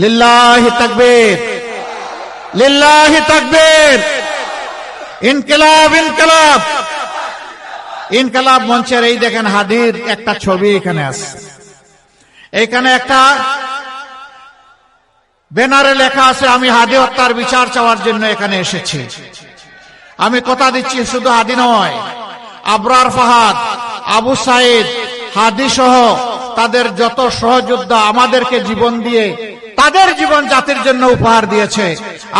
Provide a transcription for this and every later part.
লিল্লাহি তাকবীর, লিল্লাহি তাকবীর। ইনকিলাব, ইনকিলাব, ইনকিলাব মঞ্চের এই দেখেন হাদির একটা ছবি এখানে আছে। এইখানে একটা ব্যানারে লেখা আছে আমি হাদি হত্যার বিচার চাওয়ার জন্য এখানে এসেছি। আমি কথা দিচ্ছি শুধু হাদি নয়, আবরার ফাহাদ, আবু সাইদ, হাদি সহ তাদের যত সহযোদ্ধা আমাদেরকে জীবন দিয়ে তাদের জীবন জাতির জন্য উপহার দিয়েছে,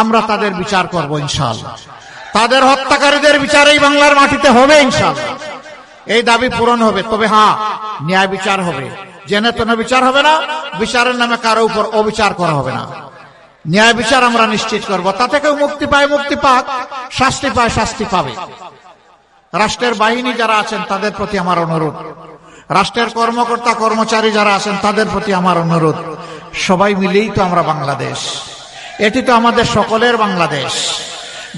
আমরা তাদের বিচার করব ইনশাআল্লাহ। তাদের হত্যাকারীদের বিচার এই বাংলার মাটিতে হবে ইনশাআল্লাহ। এই দাবি পূরণ হবে, তবে হ্যাঁ, ন্যায় বিচার হবে। জেনে তেনে বিচার হবে না, বিচারের নামে কারো উপর অবিচার করা হবে না। ন্যায় বিচার আমরা নিশ্চিত করব। তাতে কেউ মুক্তি পায় মুক্তি পাক, শাস্তি পায় শাস্তি পাবে। রাষ্ট্রের বাহিনী যারা আছেন তাদের প্রতি আমার অনুরোধ, রাষ্ট্রের কর্মকর্তা কর্মচারী যারা আছেন তাদের প্রতি আমার অনুরোধ, সবাই মিলেই তো আমরা বাংলাদেশ, এটি তো আমাদের সকলের বাংলাদেশ।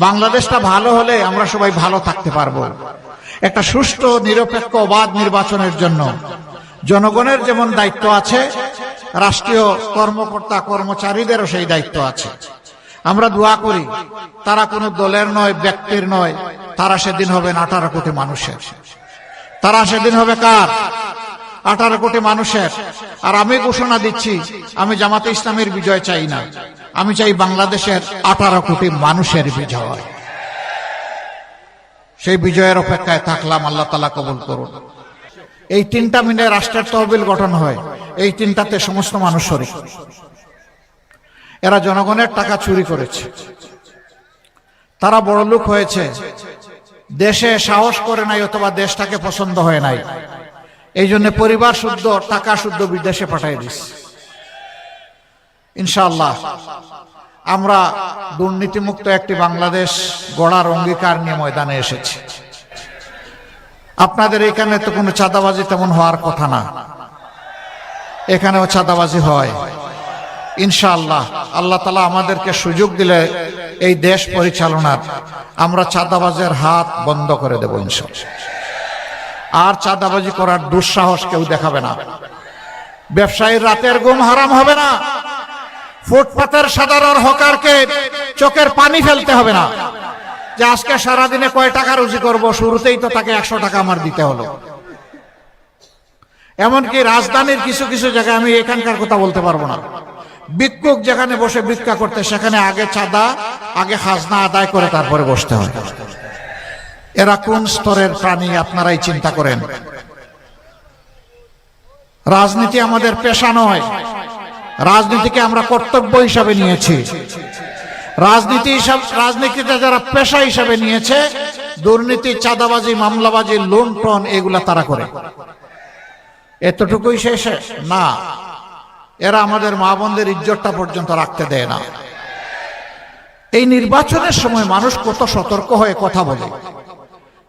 বাংলাদেশটা ভালো হলে আমরা সবাই ভালো থাকতে পারবো। একটা সুষ্ঠু নিরপেক্ষ অবাধ নির্বাচনের জন্য জনগণের যেমন দায়িত্ব আছে, রাষ্ট্রীয় কর্মকর্তা কর্মচারীদেরও সেই দায়িত্ব আছে। আমরা দোয়া করি তারা কোনো দলের নয়, ব্যক্তির নয়, তারা সেদিন হবেন 18 কোটি মানুষের। তারা সেদিন হবে কার? 18 কোটি মানুষের। আর আমি ঘোষণা দিচ্ছি, আমি জামাতে ইসলামের বিজয় চাই না, আমি চাই বাংলাদেশের 18 কোটি মানুষের বিজয়। সেই বিজয়ের অপেক্ষায় থাকলাম, আল্লাহ তাআলা কবুল করুন। এই 3টা মিলে রাষ্ট্রের তহবিল গঠন হয়, এই 3টাতে সমস্ত মানুষ শরীক। এরা জনগণের টাকা চুরি করেছে, তারা বড়লোক হয়েছে, দেশে সাহস করে নাই অথবা দেশটাকে পছন্দ হয় নাই, এই জন্য পরিবার শুদ্ধ টাকা শুদ্ধ বিদেশে পাঠিয়ে দিচ্ছে। ইনশাআল্লাহ আমরা দুর্নীতিমুক্ত একটি বাংলাদেশ গড়ার অঙ্গীকার নিয়ে ময়দানে এসেছি। আপনাদের এখানে তো কোনো চাঁদাবাজি তেমন হওয়ার কথা না, এখানেও চাঁদাবাজি হয়। ইনশাআল্লাহ আল্লাহ তাআলা আমাদেরকে সুযোগ দিলে এই দেশ পরিচালনার, আমরা চাঁদাবাজের হাত বন্ধ করে দেব ইনশাআল্লাহ। আর চাঁদাবাজি করার দুঃসাহস কেউ দেখাবে না। ব্যবসায়ীর রাতের ঘুম হারাম হবে না। ফুটপাতের সাধারণ হকারকে চোখের পানি ফেলতে হবে না যে আজকে সারাদিনে কয় টাকা রুজি করব, শুরুতেই তো তাকে 100 টাকা আমার দিতে হলো। এমনকি রাজধানীর কিছু কিছু জায়গায়, আমি এখানকার কথা বলতে পারবো না, ভিক্ষুক যেখানে বসে ভিক্ষা করতে, সেখানে আগে চাঁদা, আগে খাজনা আদায় করে তারপরে বসতে হয়। এরা কোন স্তরের প্রাণী আপনারাই চিন্তা করেন। রাজনীতি আমাদের পেশা নয়, রাজনীতিকে আমরা কর্তব্য হিসাবে নিয়েছি। রাজনীতিতে যারা পেশা হিসাবে নিয়েছে, দুর্নীতি, চাঁদাবাজি, মামলাবাজি, লুণ্ঠন এগুলা তারা করে। এতটুকুই শেষ না, এরা আমাদের মা বোনদের ইজ্জতটা পর্যন্ত রাখতে দেয় না। এই নির্বাচনের সময় মানুষ কত সতর্ক হয়ে কথা বলে,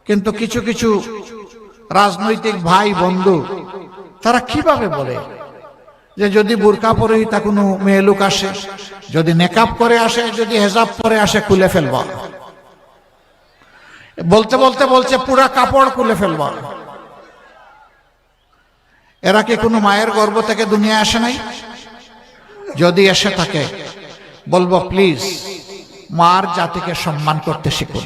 কিন্তু কিছু কিছু রাজনৈতিক ভাই বন্ধু তারা কিভাবে বলে যে যদি বুরকা পরে তা কোনো মেয়ে লোক আসে, যদি নেকাব করে আসে, যদি হেজাব পরে আসে, খুলে ফেলবা। বলতে বলতে বলছে পুরা কাপড় খুলে ফেলবা। এরা কি কোনো মায়ের গর্ভ থেকে দুনিয়া আসে নাই? যদি এসে থাকে বলবো প্লিজ মার জাতিকে সম্মান করতে শিখুন।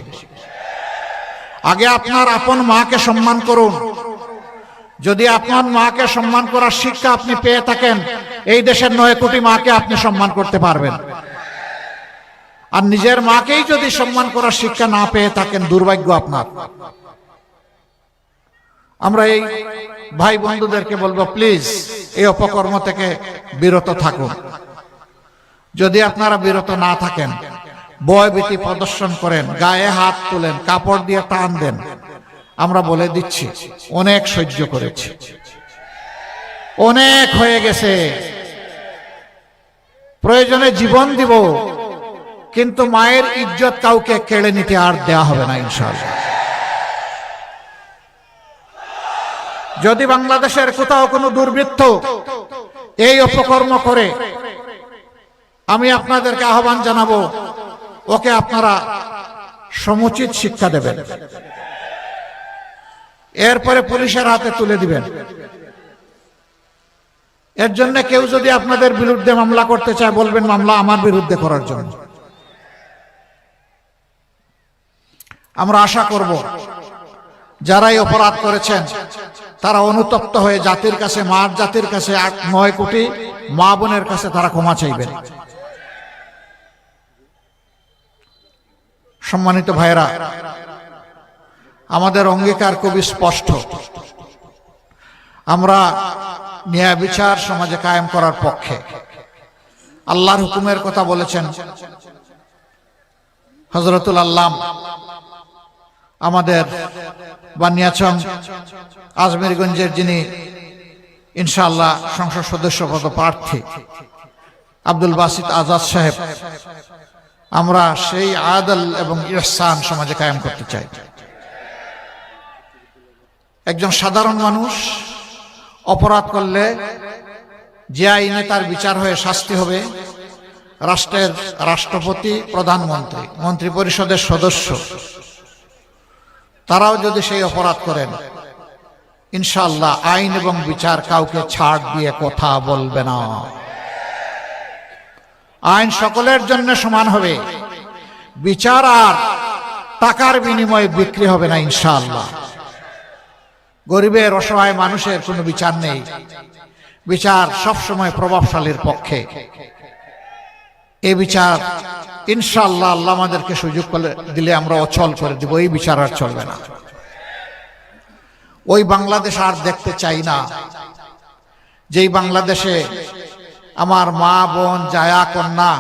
আগে আপনার আপন মাকে সম্মান করুন। যদি আপনার মাকে সম্মান করার শিক্ষা আপনি পেয়ে থাকেন, এই দেশের 9 কোটি মাকে আপনি সম্মান করতে পারবেন। আর নিজের মাকেই যদি সম্মান করার শিক্ষা না পেয়ে থাকেন, দুর্ভাগ্য আপনার। আমরা এই ভাই বন্ধুদেরকে বলবো প্লিজ এই অপকর্ম থেকে বিরত থাকুন। যদি আপনারা বিরত না থাকেন, ভয়ভীতি প্রদর্শন করেন, গায়ে হাত তুলেন, কাপড় দিয়ে টান দেন, আমরা বলে দিচ্ছি অনেক সহ্য করেছি, অনেক হয়ে গেছে, প্রয়োজনে জীবন দিব, কিন্তু মায়ের ইজ্জত কাউকে কেড়ে নিতে আর দেয়া হবে না ইনশাআল্লাহ। যদি বাংলাদেশের কোথাও কোনো দুর্বৃত্ত এই অপকর্ম করে, আমি আপনাদেরকে আহ্বান জানাবো, ওকে আপনারা সমুচিত শিক্ষা দেবেন, এরপরে পুলিশের হাতে তুলে দিবেন। এর জন্য কেউ যদি আপনাদের বিরুদ্ধে মামলা করতে চায়, বলবেন মামলা আমার বিরুদ্ধে করার জন্য। আমরা আশা করব যারাই অপরাধ করেছেন তারা অনুতপ্ত হয়ে জাতির কাছে, মার জাতির কাছে, 9 কোটি মা বোনের কাছে তারা ক্ষমা চাইবেন। সম্মানিত ভাইরা, আমাদের অঙ্গীকার খুবই স্পষ্ট। আমরা ন্যায় বিচার সমাজে কায়েম করার পক্ষে। আল্লাহর হুকুমের কথা বলেছেন হযরতুল আল্লাম আমাদের বানিয়াচং আজমিরগঞ্জের, যিনি ইনশাআল্লাহ সংসদ সদস্য পদপ্রার্থী আব্দুল বাসিত আজাদ সাহেব। আমরা সেই আদল এবং ইহসান সমাজে কায়েম করতে চাই। একজন সাধারণ মানুষ অপরাধ করলে যে আইনে তার বিচার হয়ে শাস্তি হবে, রাষ্ট্রের রাষ্ট্রপতি, প্রধানমন্ত্রী, মন্ত্রী পরিষদের সদস্য, তারাও যদি সেই অপরাধ করেন, ইনশাআল্লাহ আইন এবং বিচার কাউকে ছাড় দিয়ে কথা বলবে না। আইন সকলের জন্য সমান হবে। বিচার আর টাকার বিনিময়ে বিক্রি হবে না ইনশাআল্লাহ। গরিবের, অসহায় মানুষের কোনো বিচার নেই। বিচার সবসময় প্রভাবশালীর পক্ষে। এই বিচার ইনশাআল্লাহ আল্লাহ আমাদেরকে সুযোগ দিলে আমরা অচল করে দিব। এই বিচার আর চলবে না। ওই বাংলাদেশ আর দেখতে চাই না, যেই বাংলাদেশে আমার মা বোন, জায়া কন্যা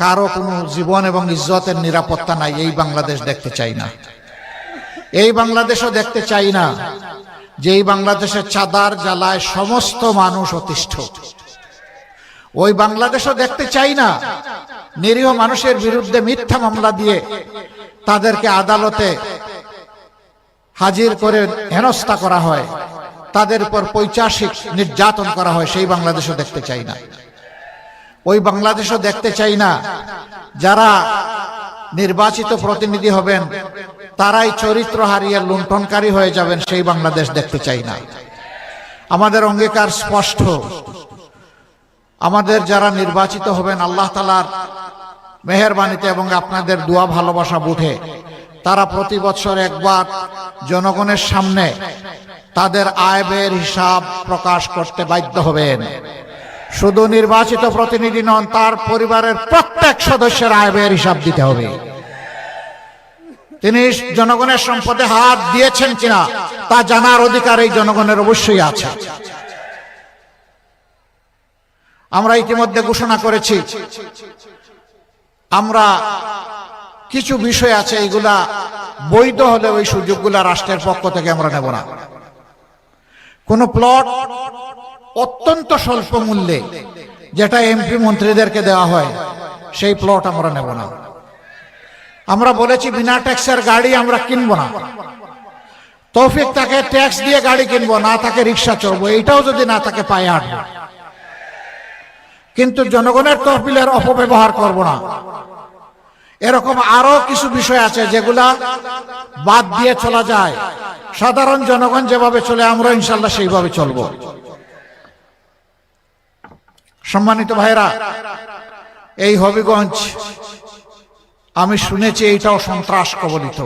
কারো কোনো জীবন এবং ইজ্জতের নিরাপত্তা নাই। এই বাংলাদেশ দেখতে চাই না। এই বাংলাদেশও দেখতে চাই না যেই বাংলাদেশের চাঁদার জ্বালায় সমস্ত মানুষ অতিষ্ঠ। ওই বাংলাদেশও দেখতে চাই না নিরীহ মানুষের বিরুদ্ধে মিথ্যা মামলা দিয়ে তাদেরকে আদালতে হাজির করে হেনস্থা করা হয়, তাদের উপর পৈশাচিক নির্যাতন করা হয়। সেই বাংলাদেশও দেখতে চাই না। ওই বাংলাদেশও দেখতে চাই না যারা নির্বাচিত প্রতিনিধি হবেন তারাই চরিত্র হারিয়ে লুণ্ঠনকারী হয়ে যাবেন। সেই বাংলাদেশ দেখতে চাই না। আমাদের অঙ্গীকার স্পষ্ট। আমাদের যারা নির্বাচিত হবেন আল্লাহ তাআলার মেহেরবানিতে এবং আপনাদের দোয়া ভালোবাসা বুঝে তারা প্রতি বছর একবার জনগণের সামনে তাদের আয় ব্যয়ের হিসাব প্রকাশ করতে বাধ্য হবেন। শুধু নির্বাচিত প্রতিনিধি নন, তার পরিবারের প্রত্যেক সদস্যের আয় ব্যয়ের হিসাব দিতে হবে। তিনি জনগণের সম্পদে হাত দিয়েছেন কিনা তা জানার অধিকার এই জনগণের অবশ্যই আছে। আমরা ইতিমধ্যে ঘোষণা করেছি, আমরা কিছু বিষয় আছে এইগুলা বৈধ হলে ওই সুযোগগুলা রাষ্ট্রের পক্ষ থেকে আমরা নেব না। কোন প্লট অত্যন্ত স্বল্প মূল্যে যেটা এমপি মন্ত্রীদেরকে দেওয়া হয় সেই প্লট আমরা নেব না। আমরা বলেছি বিনা ট্যাক্সের গাড়ি আমরা কিনবো না। তৌফিক তাকে ট্যাক্স দিয়ে গাড়ি কিনবো, না তাকে রিক্সা চড়বো, এইটাও যদি না তাকে পায়ে হাঁটবো। কিন্তু জনগণের তহবিলের অপব্যবহার করব না। এরকম আরো কিছু বিষয় আছে যেগুলা বাদ দিয়ে চলা যায়। সাধারণ জনগণ যেভাবে চলে আমরা ইনশাআল্লাহ সেইভাবে চলবো। সম্মানিত ভাইরা, এই হবিগঞ্জ আমি শুনেছি এইটাও সন্ত্রাস কবলিত।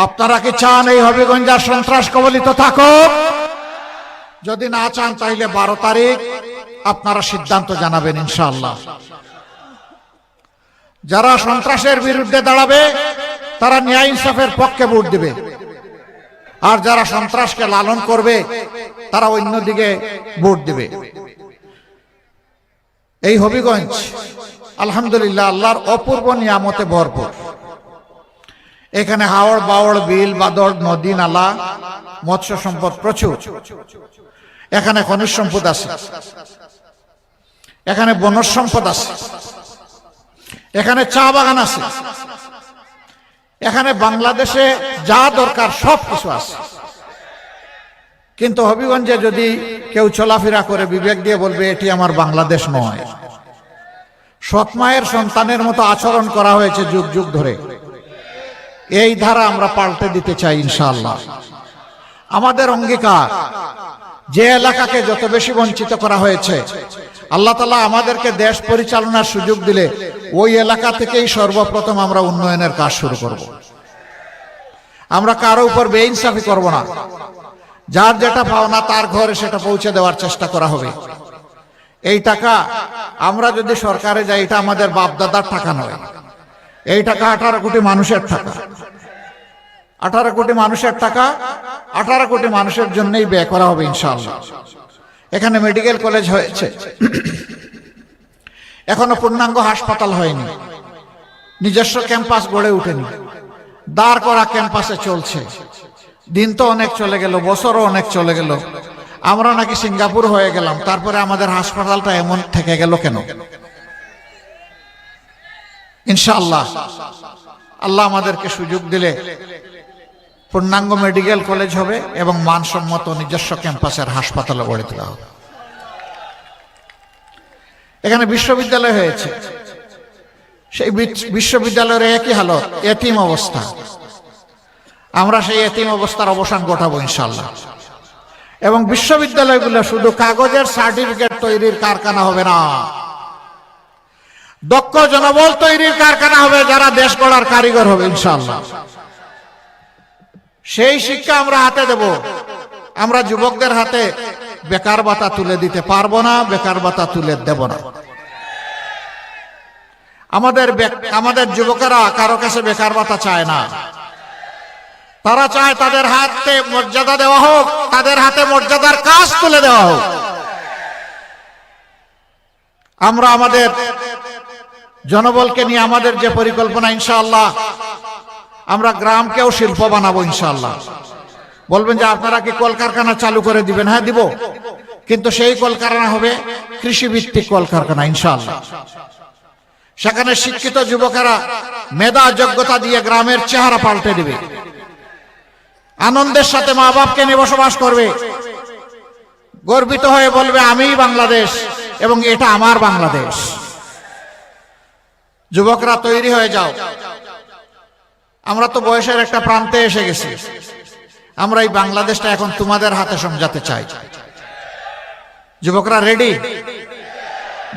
আপনারা কি চান এই হবিগঞ্জ আর সন্ত্রাস কবলিত থাকুক? যদি না চান তাহলে 12 তারিখ আপনারা সিদ্ধান্ত জানাবেন ইনশাআল্লাহ। যারা সন্ত্রাসের বিরুদ্ধে দাঁড়াবে তারা ন্যায় ইনসাফের পক্ষে ভোট দিবে, আর যারা সন্ত্রাসকে লালন করবে তারা অন্যদিকে ভোট দিবে। এই হবিগঞ্জ আলহামদুলিল্লাহ আল্লাহর অপূর্ব নিয়ামতে ভরপুর। এখানে হাওড় বাওড়, বিল বাদর, নদী নালা, মৎস্য সম্পদ প্রচুর। এখানে খনিজ সম্পদ আছে, এখানে বনজ সম্পদ আছে, এখানে চা বাগান আছে, এখানে বাংলাদেশে যা দরকার সব কিছু আছে। কিন্তু হবিগঞ্জে যদি কেউ চলাফেরা করে বিবেক দিয়ে বলবে এটি আমার বাংলাদেশ নয়। সৎমায়ের সন্তানের মতো আচরণ করা হয়েছে যুগ যুগ ধরে। এই ধারা আমরা পাল্টে দিতে চাই ইনশাআল্লাহ। আমাদের অঙ্গীকার যে এলাকাকে যত বেশি বঞ্চিত করা হয়েছে, আল্লাহ তাআলা আমাদেরকে দেশ পরিচালনার সুযোগ দিলে ওই এলাকা থেকেই সর্বপ্রথম আমরা উন্নয়নের কাজ শুরু করব। আমরা কারো উপর বেইনসাফি করব না। যার যেটা পাওনা তার ঘরে সেটা পৌঁছে দেওয়ার চেষ্টা করা হবে। এই টাকা আমরা যদি সরকারে যাই, এটা আমাদের বাপদাদার টাকা নয়। এই টাকা 18 কোটি মানুষের টাকা। 18 কোটি মানুষের টাকা 18 কোটি মানুষের জন্যই ব্যয় করা হবে ইনশাআল্লাহ। এখানে মেডিকেল কলেজ হয়েছে, এখনো পূর্ণাঙ্গ হাসপাতাল হয়নি, নিজস্ব ক্যাম্পাস গড়ে ওঠেনি, দাঁড় করা ক্যাম্পাসে চলছে। দিন তো অনেক চলে গেল, বছরও অনেক চলে গেল, আমরা নাকি সিঙ্গাপুর হয়ে গেলাম, তারপরে আমাদের হাসপাতালটা এমন থেকে গেল কেন? ইনশাআল্লাহ আল্লাহ আমাদেরকে সুযোগ দিলে পূর্ণাঙ্গ মেডিকেল কলেজ হবে এবং মানসম্মত নিজস্ব ক্যাম্পাসের হাসপাতাল গড়ে তোলা হবে। এখানে বিশ্ববিদ্যালয় হয়েছে, সেই বিশ্ববিদ্যালয়ের একই হালত, এতিম অবস্থা। আমরা সেই এতিম অবস্থার অবসান ঘটাবো ইনশাআল্লাহ। এবং বিশ্ববিদ্যালয়গুলো শুধু কাগজের সার্টিফিকেট তৈরির কারখানা হবে না, দক্ষ জনবল তৈরির কারখানা হবে, যারা দেশ গড়ার কারিগর হবে ইনশাআল্লাহ। সেই শিক্ষা আমরা হাতে দেব। আমরা যুবকদের হাতে বেকার ভাতা তুলে দিতে পারবো না, বেকার ভাতা তুলে দেব না। আমাদের যুবকেরা কারো কাছে বেকার ভাতা চায় না। তারা চায় তাদের হাতে মর্যাদা দেওয়া হোক, তাদের হাতে মর্যাদার কাজ তুলে দেওয়া হোক। আমরা আমাদের জনবলকে নিয়ে আমাদের যে পরিকল্পনা, ইনশাআল্লাহ আমরা গ্রামকেও শিল্প বানাবো ইনশাআল্লাহ। বলবেন যে আপনারা কি কলকারখানা চালু করে দিবেন? হ্যাঁ দিব, কিন্তু সেই কলকারখানা হবে কৃষিভিত্তিক কলকারখানা ইনশাআল্লাহ। সেখানে শিক্ষিত যুবকেরা মেধা যোগ্যতা দিয়ে গ্রামের চেহারা পাল্টে দিবে, আনন্দের সাথে মা বাপকে নিয়ে বসবাস করবে, গর্বিত হয়ে বলবে আমিই বাংলাদেশ এবং এটা আমার বাংলাদেশ। যুবকরা তৈরি হয়ে যাও। আমরা তো বয়সের একটা প্রান্তে এসে গেছি। আমরা এই বাংলাদেশটা এখন তোমাদের হাতে সমঝাতে চাই। যুবকরা রেডি?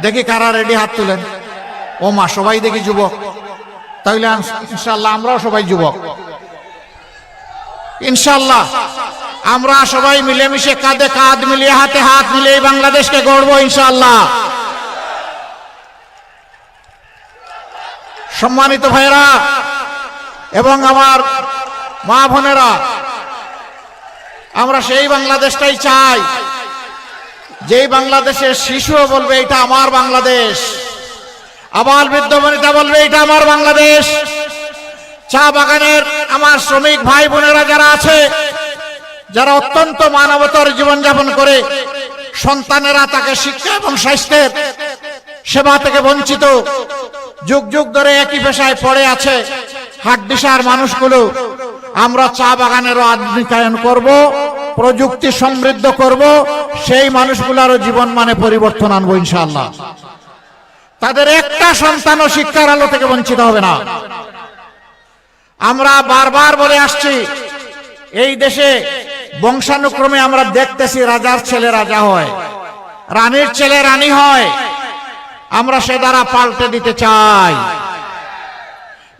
দেখি কারা রেডি, হাত তুলেন। ও মা, সবাই দেখি যুবক। তাহলে ইনশাআল্লাহ আমরাও সবাই যুবক ইনশাআল্লাহ। আমরা সবাই মিলেমিশে কাঁধে কাঁধ মিলিয়ে হাতে হাত মিলিয়ে বাংলাদেশকে গড়বো ইনশাআল্লাহ। সম্মানিত ভাইরা এবং আমার মা বোনেরা, আমরা সেই বাংলাদেশটাই চাই যেই বাংলাদেশের শিশুও বলবে এটা আমার বাংলাদেশ, আবাল বৃদ্ধ বনিতা বলবে এটা আমার বাংলাদেশ। চা বাগানের আমার শ্রমিক ভাই বোনেরা যারা আছে, যারা অত্যন্ত মানবতার জীবনযাপন করে, সন্তানেরা তাকে শিক্ষা এবং স্বাস্থ্যের সেবা থেকে বঞ্চিত, যুগ যুগ ধরে একই পেশায় পড়ে আছে হাড্ডিসার মানুষগুলো, আমরা চা বাগানেরও আধুনিকায়ন করব, প্রযুক্তি সমৃদ্ধ করব, সেই মানুষগুলোরও জীবন মানে পরিবর্তন আনবো ইনশাআল্লাহ। তাদের একটা সন্তানও শিক্ষার আলো থেকে বঞ্চিত হবে না। আমরা বারবার বলে আসছি, এই দেশে বংশানুক্রমে আমরা দেখতেছি রাজার ছেলে রাজা হয়, রানীর ছেলে রানী হয়। আমরা সে দ্বারা পাল্টে দিতে চাই।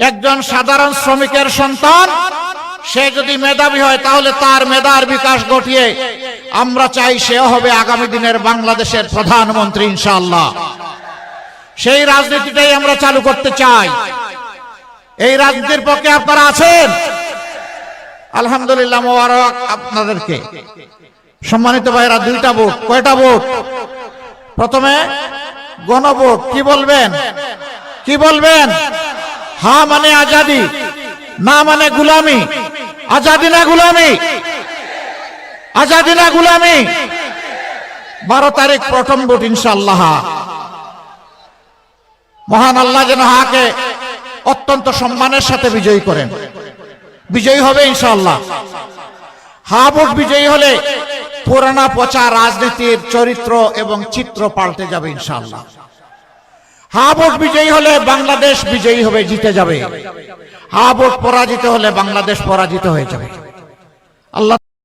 একজন সাধারণ শ্রমিকের সন্তান সে যদি মেধাবী হয়, তাহলে তার মেধার বিকাশ ঘটিয়ে আমরা চাই সেও হবে আগামী দিনের বাংলাদেশের প্রধানমন্ত্রী ইনশাআল্লাহ। সেই রাজনীতিটাই আমরা চালু করতে চাই। এই রাজনীতির পক্ষে আপনারা আছেন? আলহামদুলিল্লাহ, মোবারক আপনাদেরকে। সম্মানিত ভাইরা, 2টা ভোট। কয়টা ভোট? প্রথমে গণভোট। কি বলবেন? কি বলবেন? হ্যাঁ মানে আজাদি, না মানে গুলামি। আজাদি না গুলামি? আজাদি না গুলামি? 12 তারিখ প্রথম ভোট ইনশাআল্লাহ। মহান আল্লাহ যেন হাকে অত্যন্ত সম্মানের সাথে বিজয়ী করেন। বিজয়ী হবে ইনশাআল্লাহ। হা ভোট বিজয়ী হলে পুরানা পচা রাজনীতির চরিত্র এবং চিত্র পাল্টে যাবে ইনশাআল্লাহ। হা ভোট বিজয়ী হলে বাংলাদেশ বিজয়ী হবে, জিতে যাবে। হা ভোট পরাজিত হলে বাংলাদেশ পরাজিত হয়ে যাবে। আল্লাহ